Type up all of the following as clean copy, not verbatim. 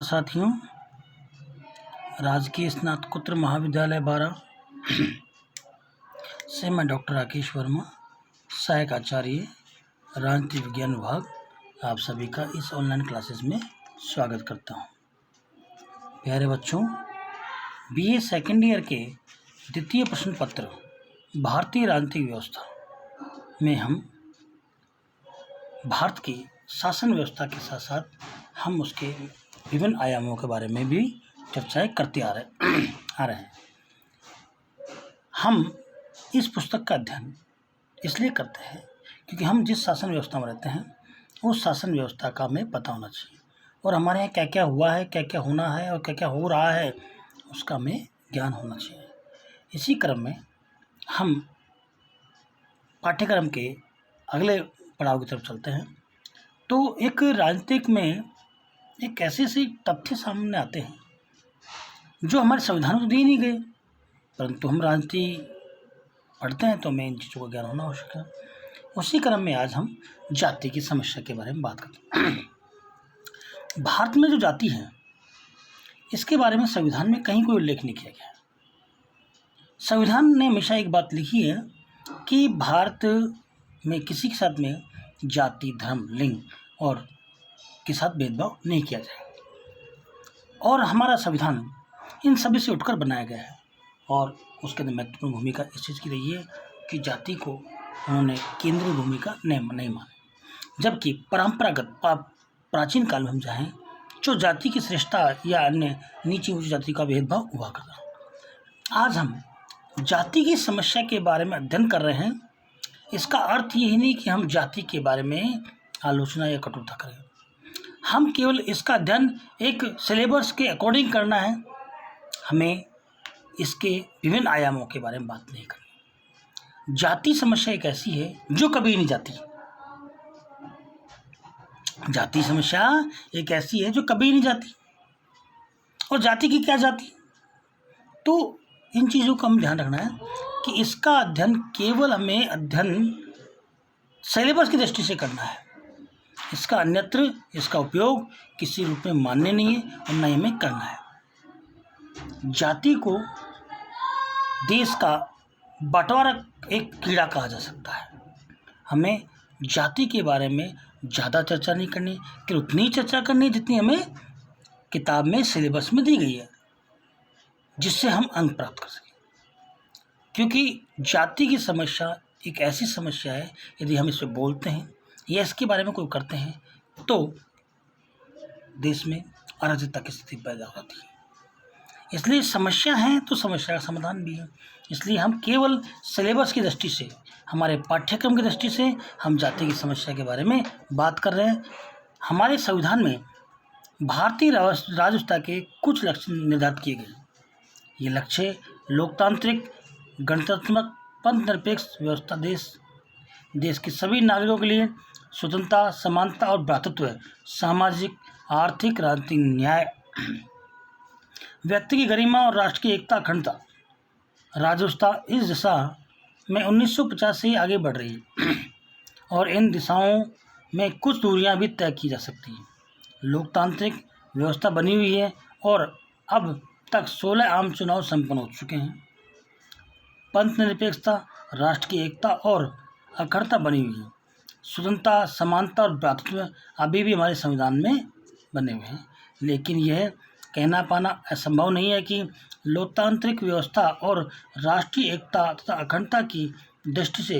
साथियों, राजकीय स्नातकोत्तर महाविद्यालय बारा से मैं डॉक्टर राकेश वर्मा, सहायक आचार्य, राजनीति विज्ञान विभाग, आप सभी का इस ऑनलाइन क्लासेस में स्वागत करता हूं। प्यारे बच्चों, बीए सेकेंड ईयर के द्वितीय प्रश्न पत्र भारतीय राजनीतिक व्यवस्था में हम भारत की शासन व्यवस्था के साथ साथ हम उसके विभिन्न आयामों के बारे में भी चर्चाएं करते आ रहे हैं। हम इस पुस्तक का अध्ययन इसलिए करते हैं क्योंकि हम जिस शासन व्यवस्था में रहते हैं उस शासन व्यवस्था का हमें पता होना चाहिए और हमारे यहाँ क्या क्या हुआ है, क्या क्या होना है और क्या क्या हो रहा है उसका हमें ज्ञान होना चाहिए। इसी क्रम में हम पाठ्यक्रम के अगले पड़ाव की तरफ चलते हैं। तो एक राजनीतिक में एक ऐसे तथ्य सामने आते हैं जो हमारे संविधान को दिए नहीं गए, परंतु हम राजनीति पढ़ते हैं तो हमें इन चीज़ों का ज्ञान होना आवश्यक है। उसी क्रम में आज हम जाति की समस्या के बारे में बात करते हैं। भारत में जो जाति है इसके बारे में संविधान में कहीं कोई उल्लेख नहीं किया गया है। संविधान ने हमेशा एक बात लिखी है कि भारत में किसी के साथ में जाति, धर्म, लिंग और के साथ भेदभाव नहीं किया जाए और हमारा संविधान इन सभी से उठकर बनाया गया है और उसके अंदर महत्वपूर्ण भूमिका इस चीज़ की रही है कि जाति को उन्होंने केंद्रीय भूमिका नहीं मानी, जबकि परंपरागत प्राचीन काल में हम चाहें जो जाति की श्रेष्ठता या अन्य नीची ऊंची जाति का भेदभाव हुआ करता। आज हम जाति की समस्या के बारे में अध्ययन कर रहे हैं। इसका अर्थ यही नहीं कि हम जाति के बारे में आलोचना या कटुता करें। हम केवल इसका अध्ययन एक सिलेबस के अकॉर्डिंग करना है, हमें इसके विभिन्न आयामों के बारे में बात नहीं करनी। जाति समस्या एक ऐसी है जो कभी नहीं जाती। जाति समस्या एक ऐसी है जो कभी नहीं जाती। और जाति की क्या जाति, तो इन चीज़ों का हम ध्यान रखना है कि इसका अध्ययन केवल हमें अध्ययन सिलेबस की दृष्टि से करना है। इसका अन्यत्र इसका उपयोग किसी रूप में मान्य नहीं है और न ही हमें करना है। जाति को देश का बंटवारा एक कीड़ा कहा जा सकता है। हमें जाति के बारे में ज़्यादा चर्चा नहीं करनी, केवल उतनी चर्चा करनी जितनी हमें किताब में सिलेबस में दी गई है, जिससे हम अंक प्राप्त कर सकें। क्योंकि जाति की समस्या एक ऐसी समस्या है, यदि हम इस पर बोलते हैं या इसके बारे में कोई करते हैं तो देश में अराजकता की स्थिति पैदा होती है। इसलिए समस्या है तो समस्या का समाधान भी है। इसलिए हम केवल सिलेबस की दृष्टि से, हमारे पाठ्यक्रम की दृष्टि से हम जाति की समस्या के बारे में बात कर रहे हैं। हमारे संविधान में भारतीय राजव्यवस्था के कुछ लक्ष्य निर्धारित किए गए। ये लक्ष्य लोकतांत्रिक, गणतंत्रात्मक, पंथनिरपेक्ष व्यवस्था, देश के सभी नागरिकों के लिए स्वतंत्रता, समानता और भ्रातृत्व, सामाजिक, आर्थिक, राजनीतिक न्याय, व्यक्ति की गरिमा और राष्ट्र की एकता, अखंडता। राजव्यवस्था इस दिशा में 1950 से ही आगे बढ़ रही है और इन दिशाओं में कुछ दूरियां भी तय की जा सकती हैं। लोकतांत्रिक व्यवस्था बनी हुई है और अब तक 16 आम चुनाव संपन्न हो चुके हैं। पंथनिरपेक्षता, राष्ट्र की एकता और अखंडता बनी हुई है। स्वतंत्रता, समानता और भ्रातृत्व अभी भी हमारे संविधान में बने हुए हैं, लेकिन यह कहना पाना असंभव नहीं है कि लोकतांत्रिक व्यवस्था और राष्ट्रीय एकता तथा अखंडता की दृष्टि से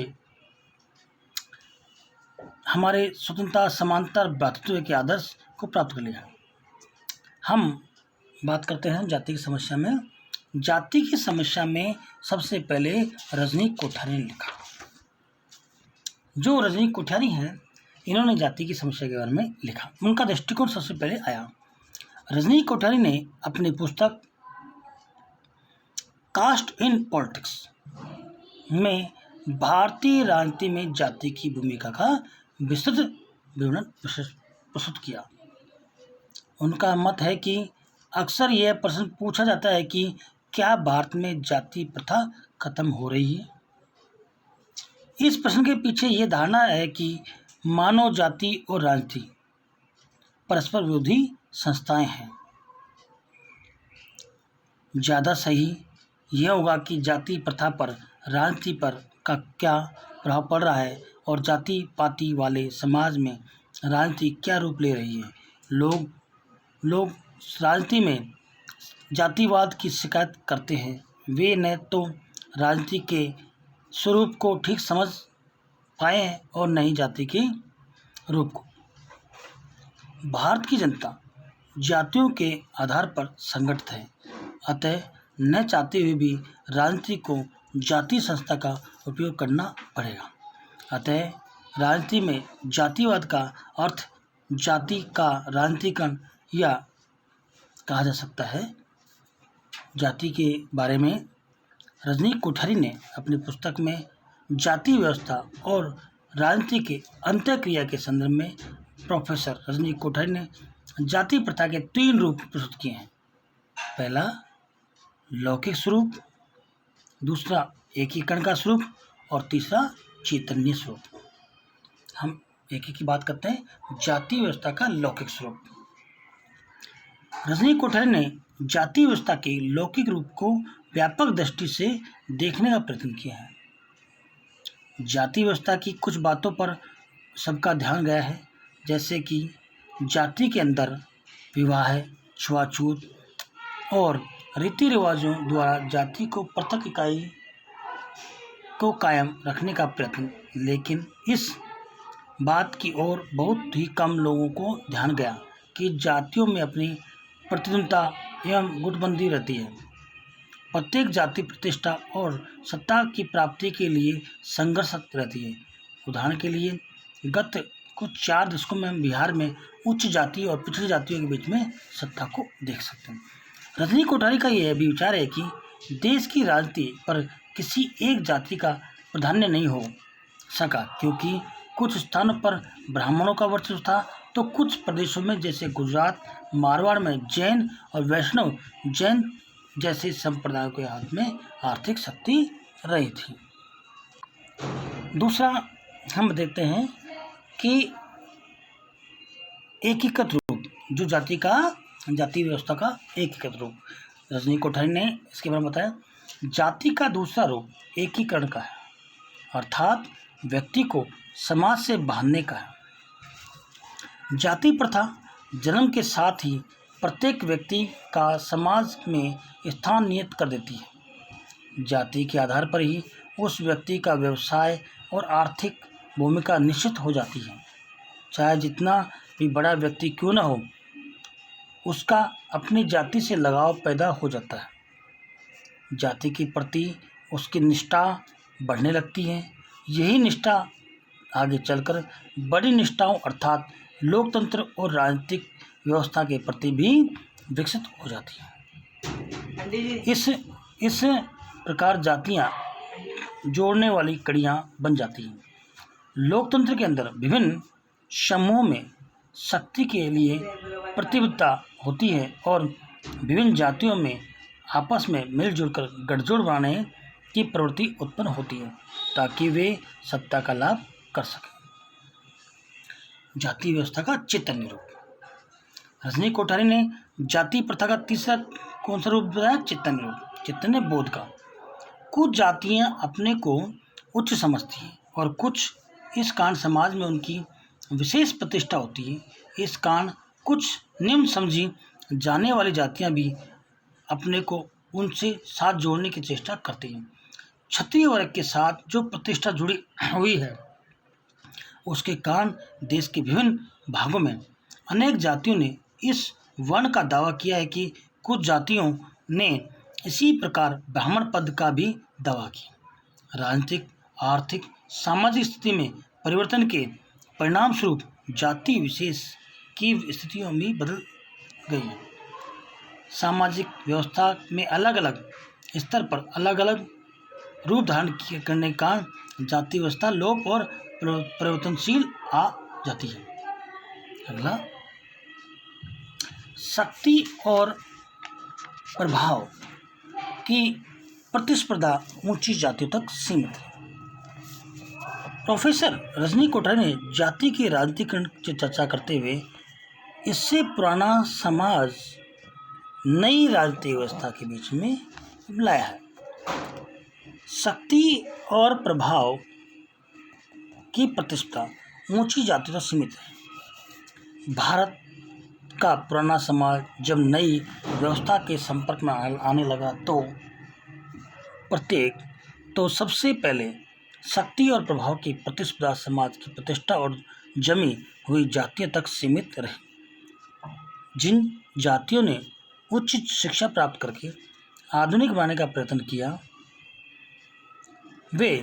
हमारे स्वतंत्रता, समानता और भ्रातृत्व के आदर्श को प्राप्त कर लिया। हम बात करते हैं जाति की समस्या में। जाति की समस्या में सबसे पहले रजनी कोठारी ने लिखा। जो रजनी कोठारी हैं, इन्होंने जाति की समस्या के बारे में लिखा। उनका दृष्टिकोण सबसे पहले आया। रजनी कोठारी ने अपनी पुस्तक कास्ट इन पॉलिटिक्स में भारतीय राजनीति में जाति की भूमिका का विस्तृत विवरण प्रस्तुत किया। उनका मत है कि अक्सर यह प्रश्न पूछा जाता है कि क्या भारत में जाति प्रथा खत्म हो रही है। इस प्रश्न के पीछे ये धारणा है कि मानव जाति और राजनीति परस्पर विरोधी संस्थाएं हैं ज़्यादा सही यह होगा कि जाति प्रथा पर राजनीति पर का क्या प्रभाव पड़ रहा है और जाति पाति वाले समाज में राजनीति क्या रूप ले रही है। लोग लोग राजनीति में जातिवाद की शिकायत करते हैं। वे न तो राजनीति के स्वरूप को ठीक समझ पाए हैं और न ही जाति के रूप को। भारत की जनता जातियों के आधार पर संगठित है, अतः न चाहते हुए भी राजनीति को जाति संस्था का उपयोग करना पड़ेगा। अतः राजनीति में जातिवाद का अर्थ जाति का राजनीतिकरण या कहा जा सकता है। जाति के बारे में रजनी कोठारी ने अपनी पुस्तक में जाति व्यवस्था और राजनीति के अंतःक्रिया के संदर्भ में प्रोफेसर रजनी कोठारी ने जाति प्रथा के 3 रूप प्रस्तुत किए हैं। पहला लौकिक स्वरूप, दूसरा एकीकरण का स्वरूप और तीसरा चैतन्य स्वरूप। हम एक की बात करते हैं। जाति व्यवस्था का लौकिक स्वरूप। रजनी कोठारी ने जाति व्यवस्था के लौकिक रूप को व्यापक दृष्टि से देखने का प्रयत्न किया है। जाति व्यवस्था की कुछ बातों पर सबका ध्यान गया है, जैसे कि जाति के अंदर विवाह, छुआछूत और रीति रिवाजों द्वारा जाति को पृथक इकाई को कायम रखने का प्रयत्न। लेकिन इस बात की ओर बहुत ही कम लोगों को ध्यान गया कि जातियों में अपनी प्रतिद्वंदिता एवं गुटबंदी रहती है। प्रत्येक जाति प्रतिष्ठा और सत्ता की प्राप्ति के लिए संघर्षरत रहती है। उदाहरण के लिए गत कुछ 4 दशकों में हम बिहार में उच्च जाति और पिछड़ी जातियों के बीच में सत्ता को देख सकते हैं। रजनी कोठारी का यह भी विचार है कि देश की राजनीति पर किसी एक जाति का प्राधान्य नहीं हो सका, क्योंकि कुछ स्थानों पर ब्राह्मणों का वर्चस्व था तो कुछ प्रदेशों में जैसे गुजरात, मारवाड़ में जैन और वैष्णव जैन जैसे संप्रदायों के हाथ में आर्थिक शक्ति रही थी। दूसरा हम देखते हैं कि एकीकृत रूप, जो जाति व्यवस्था का एकीकृत रूप। रजनी कोठारी ने इसके बारे में बताया, जाति का दूसरा रूप एकीकरण का है, अर्थात व्यक्ति को समाज से बांधने का है। जाति प्रथा जन्म के साथ ही प्रत्येक व्यक्ति का समाज में स्थान नियत कर देती है। जाति के आधार पर ही उस व्यक्ति का व्यवसाय और आर्थिक भूमिका निश्चित हो जाती है। चाहे जितना भी बड़ा व्यक्ति क्यों न हो, उसका अपनी जाति से लगाव पैदा हो जाता है। जाति के प्रति उसकी निष्ठा बढ़ने लगती है। यही निष्ठा आगे चलकर बड़ी निष्ठाओं अर्थात लोकतंत्र और राजनीतिक व्यवस्था के प्रति भी विकसित हो जाती है। इस प्रकार जातियां जोड़ने वाली कड़ियां बन जाती हैं। लोकतंत्र के अंदर विभिन्न समूहों में शक्ति के लिए प्रतिबद्धता होती है और विभिन्न जातियों में आपस में मिलजुल कर गठजोड़ बनाने की प्रवृत्ति उत्पन्न होती है ताकि वे सत्ता का लाभ कर सकें। जाति व्यवस्था का चैतन्य रूप। रजनी कोठारी ने जाति प्रथा का तीसरा कौन सा रूप बताया? चैतन्य रूप, चैतन्य बोध का। कुछ जातियां अपने को उच्च समझती हैं और कुछ इस कारण समाज में उनकी विशेष प्रतिष्ठा होती है। इस कारण कुछ निम्न समझी जाने वाली जातियां भी अपने को उनसे साथ जोड़ने की चेष्टा करती हैं। क्षत्रिय वर्ग के साथ जो प्रतिष्ठा जुड़ी हुई है, उसके कारण देश के विभिन्न भागों में अनेक जातियों ने इस वर्ण का दावा किया है कि कुछ जातियों ने इसी प्रकार ब्राह्मण पद का भी दावा किया। राजनीतिक, आर्थिक, सामाजिक स्थिति में परिवर्तन के परिणाम स्वरूप जाति विशेष की स्थितियों में बदल गई है। सामाजिक व्यवस्था में अलग अलग स्तर पर अलग अलग रूप धारण करने का जाति व्यवस्था लोप और परिवर्तनशील आ जाती है। अगला, शक्ति और प्रभाव की प्रतिस्पर्धा ऊंची जातियों तक सीमित है। प्रोफेसर रजनी कोठारी ने जाति के राजनीतिकरण की चर्चा करते हुए इससे पुराना समाज नई राजनीतिक व्यवस्था के बीच में लाया है। शक्ति और प्रभाव की प्रतिष्ठा ऊंची जाति तक सीमित है। भारत का पुराना समाज जब नई व्यवस्था के संपर्क में आने लगा तो सबसे पहले शक्ति और प्रभाव की प्रतिस्पर्धा समाज की प्रतिष्ठा और जमी हुई जातियों तक सीमित रही। जिन जातियों ने उच्च शिक्षा प्राप्त करके आधुनिक बनाने का प्रयत्न किया, वे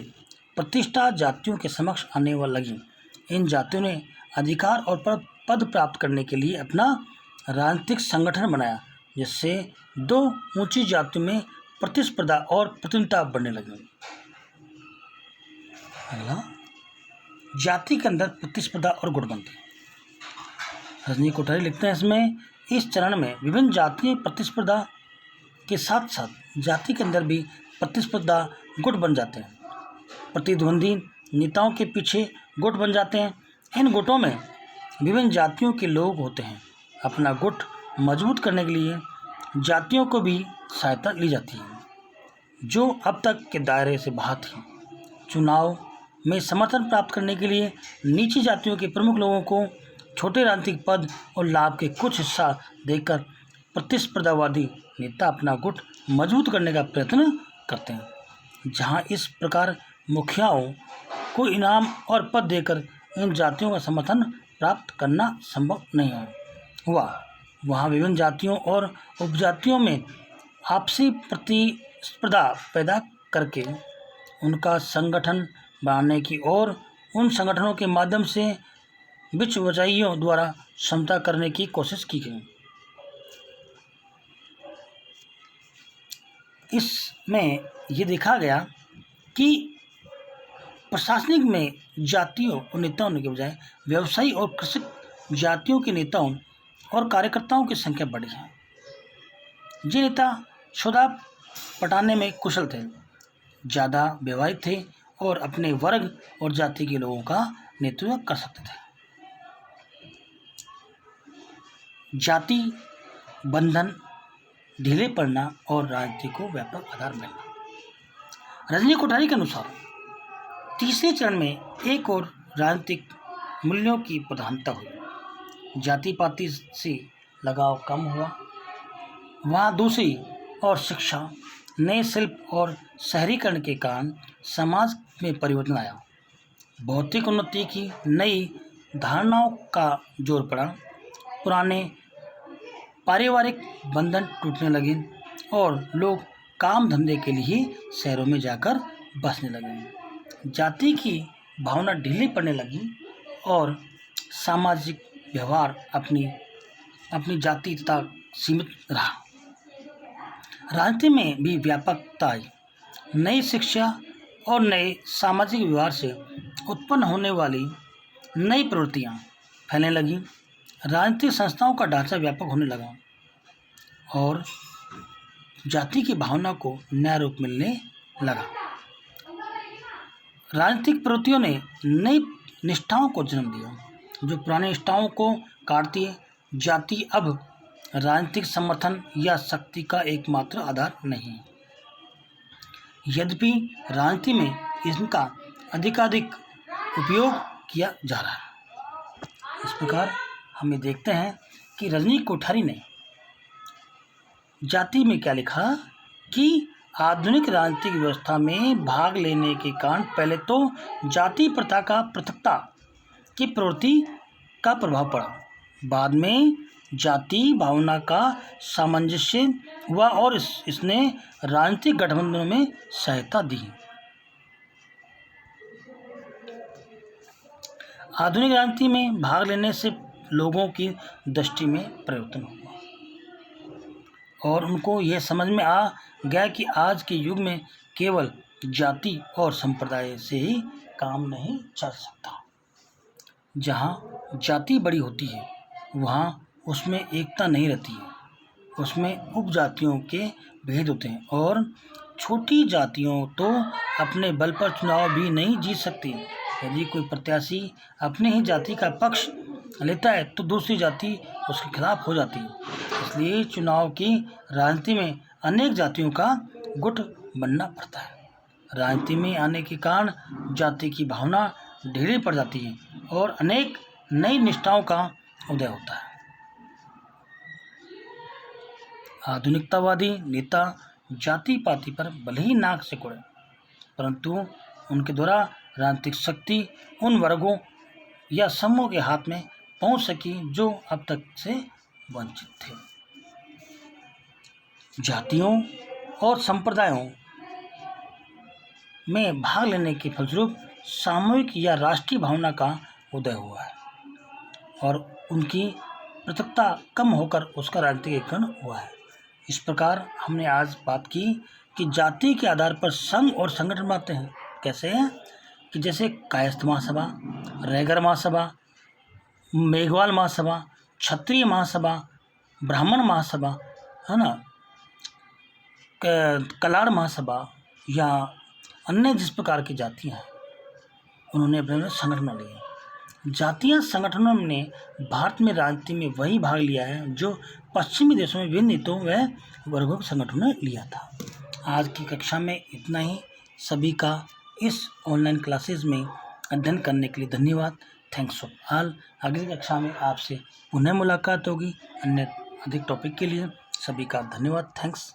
प्रतिष्ठा जातियों के समक्ष आने लगी। इन जातियों ने अधिकार और पद प्राप्त करने के लिए अपना राजनीतिक संगठन बनाया, जिससे दो ऊंची जातियों में प्रतिस्पर्धा और प्रतियोगिता बढ़ने लगी। अगला, जाति के अंदर प्रतिस्पर्धा और गुटबंदी। रजनी कोठारी लिखते हैं इसमें, इस चरण में विभिन्न जातीय प्रतिस्पर्धा के साथ साथ जाति के अंदर भी प्रतिस्पर्धा गुट बन जाते हैं। प्रतिद्वंदी नेताओं के पीछे गुट बन जाते हैं। इन गुटों में विभिन्न जातियों के लोग होते हैं। अपना गुट मजबूत करने के लिए जातियों को भी सहायता ली जाती है जो अब तक के दायरे से बाहर थी। चुनाव में समर्थन प्राप्त करने के लिए नीची जातियों के प्रमुख लोगों को छोटे राजनीतिक पद और लाभ के कुछ हिस्सा देकर प्रतिस्पर्धावादी नेता अपना गुट मजबूत करने का प्रयत्न करते हैं। जहां इस प्रकार मुखियाओं को इनाम और पद देकर इन जातियों का समर्थन प्राप्त करना संभव नहीं हुआ, वहाँ विभिन्न जातियों और उपजातियों में आपसी प्रतिस्पर्धा पैदा करके उनका संगठन बनाने की और उन संगठनों के माध्यम से बिचौलियों द्वारा समता करने की कोशिश की गई। इसमें ये देखा गया कि प्रशासनिक में जातियों और नेताओं के बजाय व्यवसायी और कृषक जातियों के नेताओं और कार्यकर्ताओं की संख्या बढ़ी है। ये नेता सौदा पटाने में कुशल थे, ज़्यादा व्यवहारिक थे और अपने वर्ग और जाति के लोगों का नेतृत्व कर सकते थे। जाति बंधन ढीले पड़ना और राजनीति को व्यापक आधार मिलना। रजनी कोठारी के अनुसार तीसरे चरण में एक और राजनीतिक मूल्यों की प्रधानता हुई। जाति पाति से लगाव कम हुआ। वहाँ दूसरी और शिक्षा, नए शिल्प और शहरीकरण के कारण समाज में परिवर्तन आया। भौतिक उन्नति की नई धारणाओं का जोर पड़ा। पुराने पारिवारिक बंधन टूटने लगे और लोग काम धंधे के लिए शहरों में जाकर बसने लगे। जाति की भावना ढीली पड़ने लगी और सामाजिक व्यवहार अपनी जाति तक सीमित रहा। राजनीति में भी व्यापकता आई। नई शिक्षा और नए सामाजिक व्यवहार से उत्पन्न होने वाली नई प्रवृत्तियाँ फैलने लगी। राजनीतिक संस्थाओं का ढांचा व्यापक होने लगा और जाति की भावना को नया रूप मिलने लगा। राजनीतिक प्रवृत्तियों ने नई निष्ठाओं को जन्म दिया जो पुरानी निष्ठाओं को काटती है। जाति अब राजनीतिक समर्थन या शक्ति का एकमात्र आधार नहीं है, यद्यपि राजनीति में इनका अधिकाधिक उपयोग किया जा रहा है। इस प्रकार हमें देखते हैं कि रजनी कोठारी ने जाति में क्या लिखा कि आधुनिक राजनीतिक व्यवस्था में भाग लेने के कारण पहले तो जाति प्रथा का पृथकता की प्रवृत्ति का प्रभाव पड़ा, बाद में जाति भावना का सामंजस्य हुआ और इसने राजनीतिक गठबंधनों में सहायता दी। आधुनिक राजनीति में भाग लेने से लोगों की दृष्टि में परिवर्तन हुआ और उनको यह समझ में आ गया कि आज के युग में केवल जाति और संप्रदाय से ही काम नहीं चल सकता। जहाँ जाति बड़ी होती है वहाँ उसमें एकता नहीं रहती है, उसमें उपजातियों के भेद होते हैं और छोटी जातियों तो अपने बल पर चुनाव भी नहीं जीत सकती। यदि कोई प्रत्याशी अपने ही जाति का पक्ष लेता है तो दूसरी जाति उसके खिलाफ हो जाती है। इसलिए चुनाव की राजनीति में अनेक जातियों का गुट बनना पड़ता है। राजनीति में आने के कारण जाति की भावना ढीली पड़ जाती है और अनेक नई निष्ठाओं का उदय होता है। आधुनिकतावादी नेता जाति पाति पर भले ही नाक से कुड़े, परंतु उनके द्वारा राजनीतिक शक्ति उन वर्गों या समूह के हाथ में पहुंच सकी जो अब तक से वंचित थे। जातियों और संप्रदायों में भाग लेने के फलस्वरूप सामूहिक या राष्ट्रीय भावना का उदय हुआ है और उनकी पृथकता कम होकर उसका राजनीतिकरण हुआ है। इस प्रकार हमने आज बात की कि जाति के आधार पर संघ और संगठन बनाते हैं। कैसे हैं कि जैसे कायस्थ महासभा, रैगर महासभा, मेघवाल महासभा, क्षत्रिय महासभा, ब्राह्मण महासभा, है ना, कलाड़ महासभा या अन्य जिस प्रकार की जातियाँ हैं उन्होंने अपने संगठन बना लिए। जातीय संगठनों ने भारत में राजनीति में वही भाग लिया है जो पश्चिमी देशों में विभिन्न हितों व वर्गों के संगठनों ने लिया था। आज की कक्षा में इतना ही। सभी का इस ऑनलाइन क्लासेस में अध्ययन करने के लिए धन्यवाद। Thanks for all. अगली कक्षा में आपसे पुनः मुलाकात होगी अन्य अधिक टॉपिक के लिए। सभी का धन्यवाद। थैंक्स।